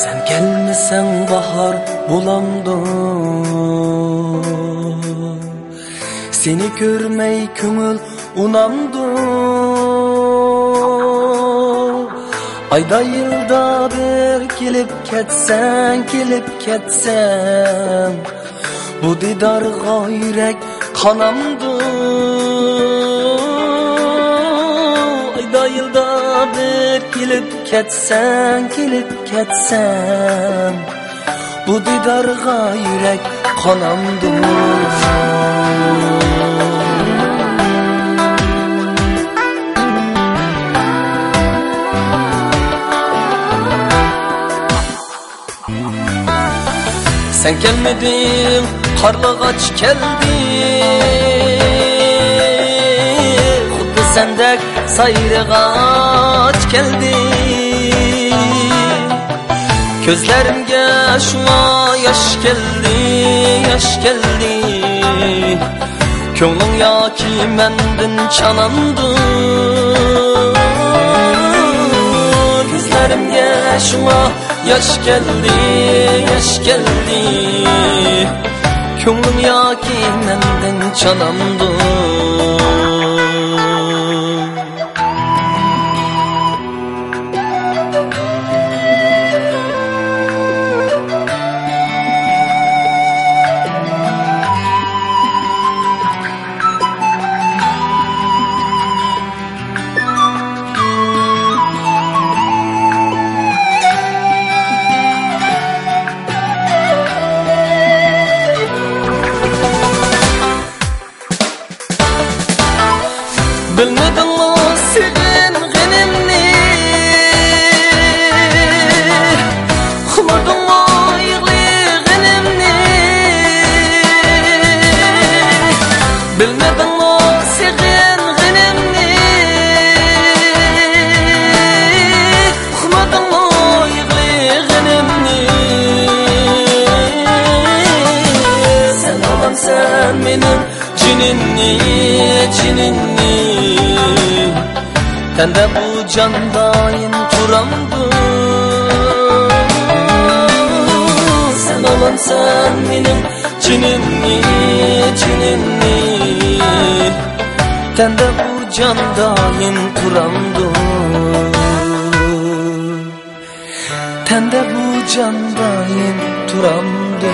Sen gelmesen bahar bulamdı, seni görmey köngül unamdı. Ayda yılda bir kelip ketsen, bu didarga yürek kanamdı. Ayda yılda bir kelip ketsen, bu didarga yürek kanamdı. Sen gelmedin, karlagaç geldi. Xuddi sendek sayrıgaç geldi. Gözlerimge şuna yaş geldi. Köngling yoki mendin çanandı. Gözlerimge şuna yaş geldi. Könglim yoki mendin çanandı. Bilmedin mi sevingenimni? Kıladın mı yığılganimni? Bilmedin mi sevingenimni? Kıladın mı yığılganimni? Sen olamsan menin cininni. Tende bu candayın turamdı. Sen olansan benim cinimni. Tende bu candayın turamdı. Tende bu candayın turamdı.